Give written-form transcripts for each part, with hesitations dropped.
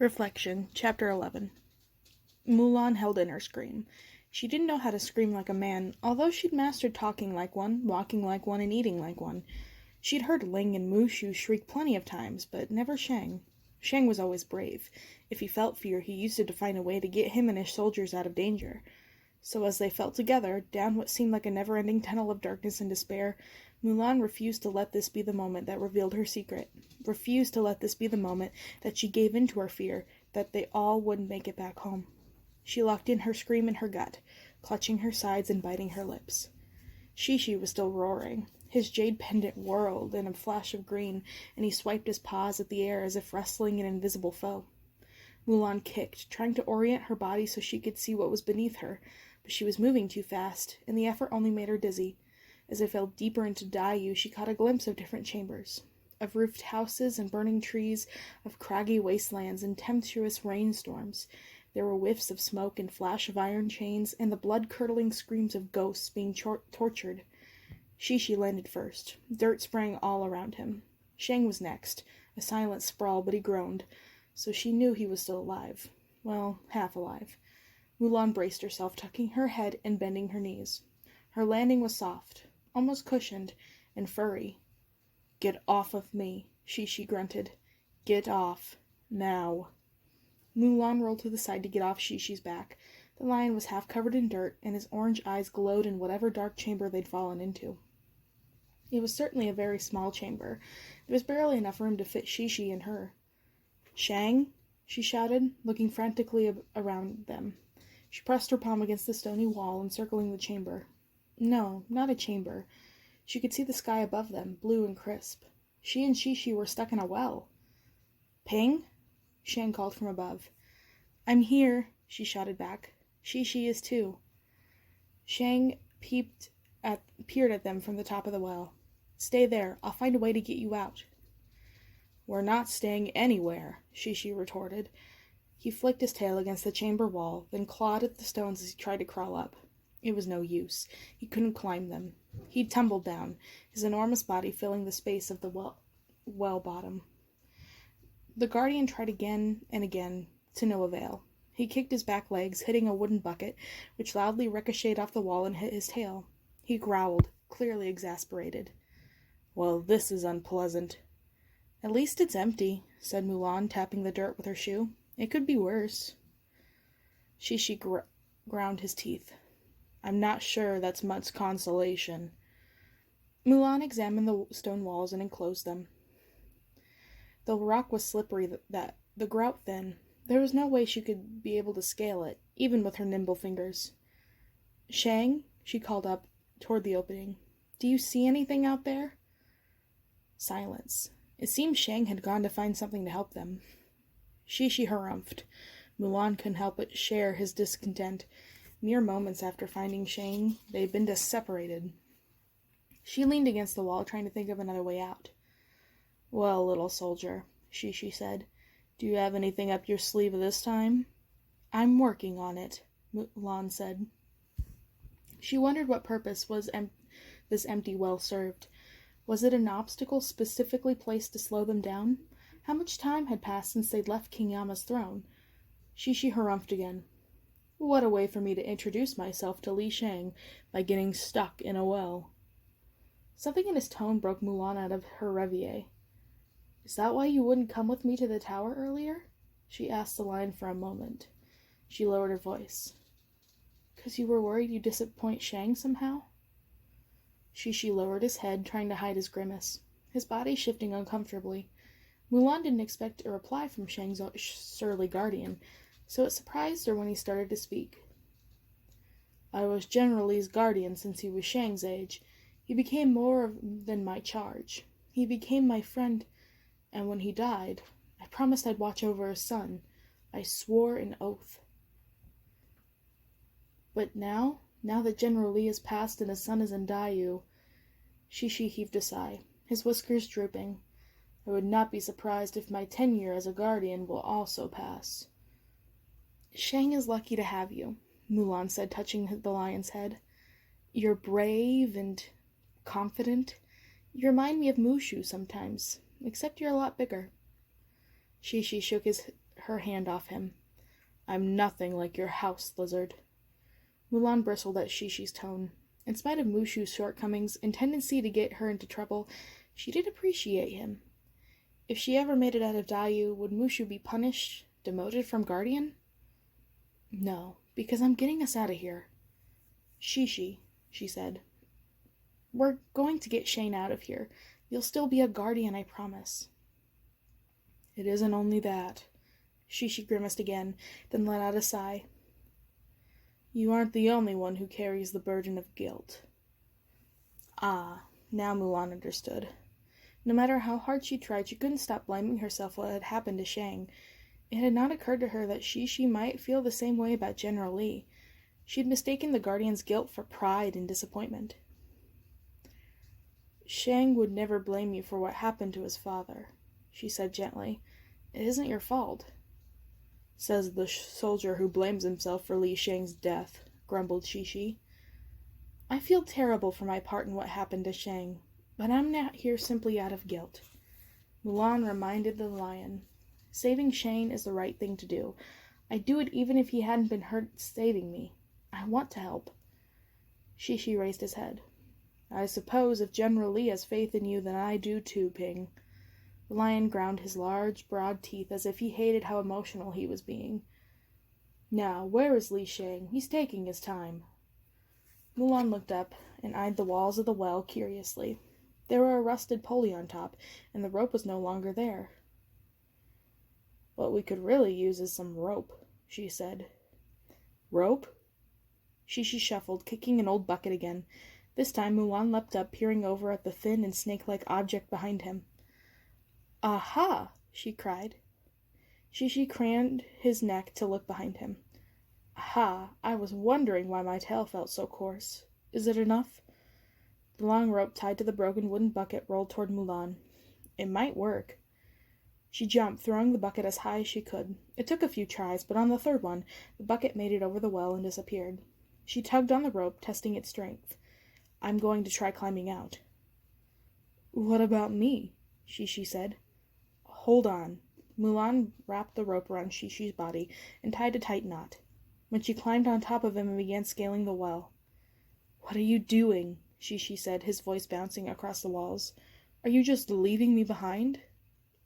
Reflection, Chapter 11. Mulan held in her scream. She didn't know how to scream like a man, although she'd mastered talking like one, walking like one, and eating like one. She'd heard Ling and Mushu shriek plenty of times, but never Shang. Shang was always brave. If he felt fear, he used it to find a way to get him and his soldiers out of danger. So as they fell together, down what seemed like a never-ending tunnel of darkness and despair, Mulan refused to let this be the moment that revealed her secret. Refused to let this be the moment that she gave in to her fear that they all wouldn't make it back home. She locked in her scream in her gut, clutching her sides and biting her lips. Shishi was still roaring. His jade pendant whirled in a flash of green, and he swiped his paws at the air as if wrestling an invisible foe. Mulan kicked, trying to orient her body so she could see what was beneath her, but she was moving too fast, and the effort only made her dizzy. As they fell deeper into Daiyu, she caught a glimpse of different chambers, of roofed houses and burning trees, of craggy wastelands and tempestuous rainstorms. There were whiffs of smoke and flash of iron chains, and the blood-curdling screams of ghosts being tortured. Shishi landed first, dirt spraying all around him. Shang was next, a silent sprawl, but he groaned, so she knew he was still alive. Well, half alive. Mulan braced herself, tucking her head and bending her knees. Her landing was soft, almost cushioned, and furry. "Get off of me," Shishi grunted. "Get off. Now." Mulan rolled to the side to get off Shishi's back. The lion was half covered in dirt, and his orange eyes glowed in whatever dark chamber they'd fallen into. It was certainly a very small chamber. There was barely enough room to fit Shishi and her. "Shang?" she shouted, looking frantically around them. She pressed her palm against the stony wall encircling the chamber. No, not a chamber. She could see the sky above them, blue and crisp. She and Shishi were stuck in a well. "Ping?" Shang called from above. "I'm here," she shouted back. "Shishi is too." Shang peered at them from the top of the well. "Stay there. I'll find a way to get you out." "We're not staying anywhere," Shishi retorted. He flicked his tail against the chamber wall, then clawed at the stones as he tried to crawl up. It was no use. He couldn't climb them. He'd tumbled down, his enormous body filling the space of the well bottom. The guardian tried again and again, to no avail. He kicked his back legs, hitting a wooden bucket, which loudly ricocheted off the wall and hit his tail. He growled, clearly exasperated. "Well, this is unpleasant." "At least it's empty," said Mulan, tapping the dirt with her shoe. "It could be worse." Shishi ground his teeth. "I'm not sure that's much consolation." Mulan examined the stone walls and enclosed them. The rock was slippery, the grout thin. There was no way she could be able to scale it, even with her nimble fingers. "Shang?" she called up toward the opening. "Do you see anything out there?" Silence. It seemed Shang had gone to find something to help them. Shishi harumphed. Mulan couldn't help but share his discontent. Mere moments after finding Shang, they'd been separated. She leaned against the wall, trying to think of another way out. "Well, little soldier," Shishi said, "do you have anything up your sleeve this time?" "I'm working on it," Mulan said. She wondered what purpose this empty well served. Was it an obstacle specifically placed to slow them down? How much time had passed since they'd left King Yama's throne? Shishi harumphed again. "What a way for me to introduce myself to Li Shang by getting stuck in a well." Something in his tone broke Mulan out of her reverie. "Is that why you wouldn't come with me to the tower earlier?" she asked the lion for a moment. She lowered her voice. "'Cause you were worried you'd disappoint Shang somehow?" Shishi lowered his head, trying to hide his grimace, his body shifting uncomfortably. Mulan didn't expect a reply from Shang's surly guardian, so it surprised her when he started to speak. "I was General Li's guardian since he was Shang's age. He became more than my charge. He became my friend, and when he died, I promised I'd watch over his son. I swore an oath. But now that General Li has passed and his son is in Daiyu," Shishi heaved a sigh, his whiskers drooping. "I would not be surprised if my tenure as a guardian will also pass." "Shang is lucky to have you," Mulan said, touching the lion's head. "You're brave and confident. You remind me of Mushu sometimes, except you're a lot bigger." Shishi shook her hand off him. I'm nothing like your house lizard. Mulan bristled at Shishi's tone. In spite of Mushu's shortcomings and tendency to get her into trouble, she did appreciate him. If she ever made it out of Daiyu, would Mushu be punished, demoted from Guardian? No, because I'm getting us out of here. Shishi, she said. We're going to get Shane out of here. You'll still be a Guardian, I promise. It isn't only that. Shishi grimaced again, then let out a sigh. You aren't the only one who carries the burden of guilt. Ah, now Mulan understood. No matter how hard she tried, she couldn't stop blaming herself for what had happened to Shang. It had not occurred to her that Shishi might feel the same way about General Li. She had mistaken the Guardian's guilt for pride and disappointment. Shang would never blame you for what happened to his father, she said gently. It isn't your fault. Says the soldier who blames himself for Li Shang's death, grumbled Shishi. I feel terrible for my part in what happened to Shang, but I'm not here simply out of guilt. Mulan reminded the lion. Saving Shang is the right thing to do. I'd do it even if he hadn't been hurt saving me. I want to help. Shishi raised his head. I suppose if General Li has faith in you, then I do too, Ping. The lion ground his large, broad teeth as if he hated how emotional he was being. Now, where is Li Shang? He's taking his time. Mulan looked up and eyed the walls of the well curiously. There were a rusted pulley on top, and the rope was no longer there. What we could really use is some rope, she said. Rope? Shishi shuffled, kicking an old bucket again. This time Mulan leapt up, peering over at the thin and snake-like object behind him. Aha! She cried. Shishi craned his neck to look behind him. Aha! I was wondering why my tail felt so coarse. Is it enough? The long rope tied to the broken wooden bucket rolled toward Mulan. It might work. She jumped, throwing the bucket as high as she could. It took a few tries, but on the third one, the bucket made it over the well and disappeared. She tugged on the rope, testing its strength. I'm going to try climbing out. What about me? Shishi said. Hold on. Mulan wrapped the rope around Shishi's body and tied a tight knot. When she climbed on top of him and began scaling the well. What are you doing? Shishi said, his voice bouncing across the walls. Are you just leaving me behind?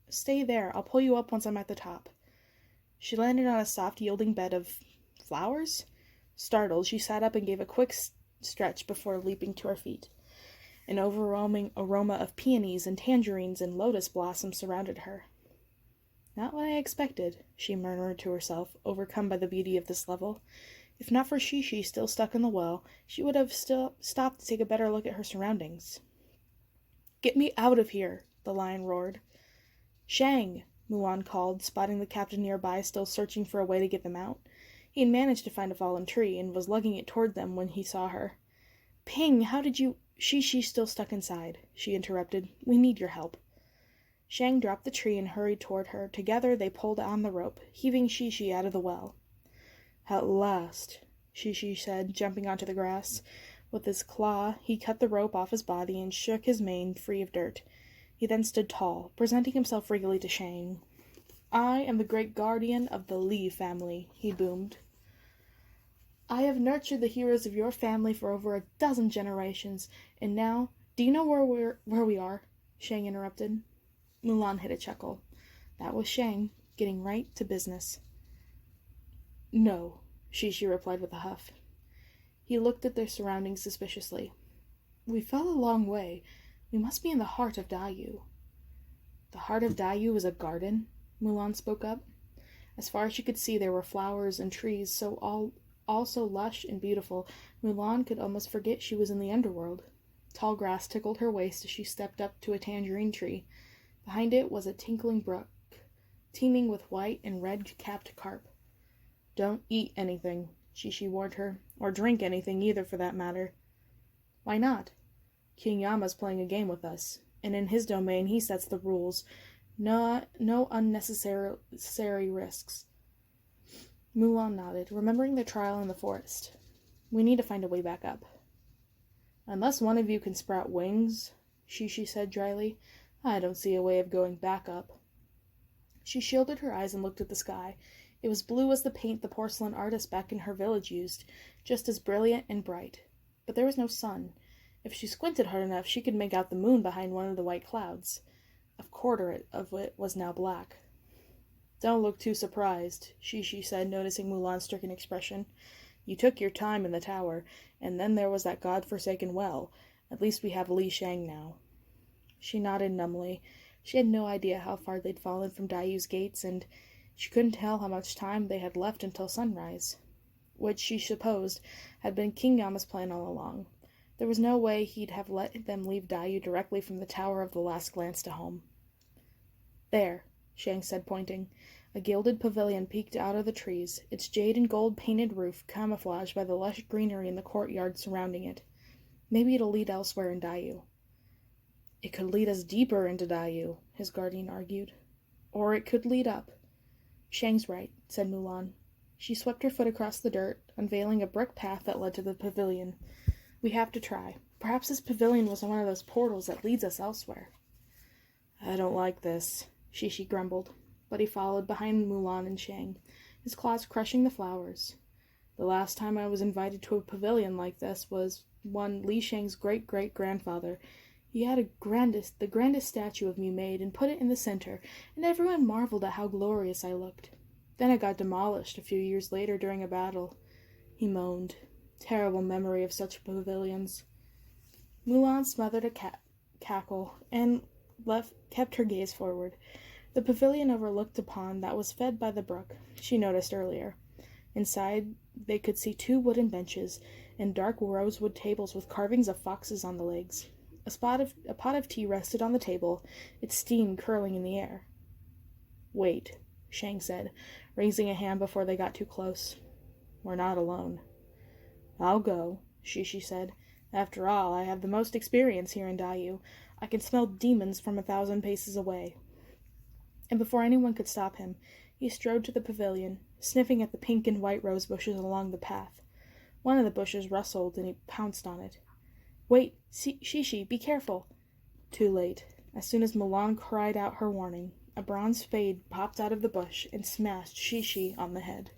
Stay there. I'll pull you up once I'm at the top. She landed on a soft, yielding bed of flowers. Startled, she sat up and gave a quick stretch before leaping to her feet. An overwhelming aroma of peonies and tangerines and lotus blossoms surrounded her. Not what I expected, she murmured to herself, overcome by the beauty of this level. If not for Shishi still stuck in the well, she would have still stopped to take a better look at her surroundings. Get me out of here, the lion roared. Shang, Mulan called, spotting the captain nearby, still searching for a way to get them out. He had managed to find a fallen tree and was lugging it toward them when he saw her. Ping, how did you— Shishi still stuck inside, she interrupted. We need your help. Shang dropped the tree and hurried toward her. Together they pulled on the rope, heaving Shishi out of the well. At last, Shishi said, jumping onto the grass. With his claw, he cut the rope off his body and shook his mane free of dirt. He then stood tall, presenting himself regally to Shang. I am the great guardian of the Li family, he boomed. I have nurtured the heroes of your family for over a dozen generations, and now, do you know where we are? Shang interrupted. Mulan hid a chuckle. That was Shang, getting right to business. No, Shishi replied with a huff. He looked at their surroundings suspiciously. We fell a long way. We must be in the heart of Daiyu. The heart of Daiyu is a garden, Mulan spoke up. As far as she could see, there were flowers and trees all so lush and beautiful, Mulan could almost forget she was in the underworld. Tall grass tickled her waist as she stepped up to a tangerine tree. Behind it was a tinkling brook, teeming with white and red-capped carp. Don't eat anything, Shishi warned her, or drink anything either for that matter. Why not? King Yama's playing a game with us, and in his domain he sets the rules. No unnecessary risks. Mulan nodded, remembering the trial in the forest. We need to find a way back up. Unless one of you can sprout wings, Shishi said dryly, I don't see a way of going back up. She shielded her eyes and looked at the sky. It was blue as the paint the porcelain artist back in her village used, just as brilliant and bright. But there was no sun. If she squinted hard enough, she could make out the moon behind one of the white clouds. A quarter of it was now black. "Don't look too surprised," Shishi said, noticing Mulan's stricken expression. "You took your time in the tower, and then there was that god-forsaken well. At least we have Li Shang now." She nodded numbly. She had no idea how far they'd fallen from Dayu's gates, and she couldn't tell how much time they had left until sunrise, which she supposed had been King Yama's plan all along. There was no way he'd have let them leave Dayu directly from the Tower of the Last Glance to home. "There," Shang said, pointing. A gilded pavilion peeked out of the trees, its jade and gold painted roof camouflaged by the lush greenery in the courtyard surrounding it. "Maybe it'll lead elsewhere in Dayu." "It could lead us deeper into Dayu," his guardian argued. "Or it could lead up." "Shang's right," said Mulan. She swept her foot across the dirt, unveiling a brick path that led to the pavilion. "We have to try. Perhaps this pavilion was one of those portals that leads us elsewhere." "I don't like this," Shishi grumbled, but he followed behind Mulan and Shang, his claws crushing the flowers. "The last time I was invited to a pavilion like this was one Li Shang's great-great-grandfather. He had the grandest statue of me made and put it in the center, and everyone marveled at how glorious I looked. Then it got demolished a few years later during a battle." He moaned. Terrible memory of such pavilions. Mulan smothered a cackle and kept her gaze forward. The pavilion overlooked a pond that was fed by the brook she noticed earlier. Inside, they could see 2 wooden benches and dark rosewood tables with carvings of foxes on the legs. A pot of tea rested on the table, its steam curling in the air. "Wait," Shang said, raising a hand before they got too close. "We're not alone." "I'll go," Shishi said. "After all, I have the most experience here in Dayu. I can smell demons from 1,000 paces away." And before anyone could stop him, he strode to the pavilion, sniffing at the pink and white rose bushes along the path. One of the bushes rustled, and he pounced on it. "Wait, Shishi, be careful!" Too late. As soon as Mulan cried out her warning, a bronze spade popped out of the bush and smashed Shishi on the head.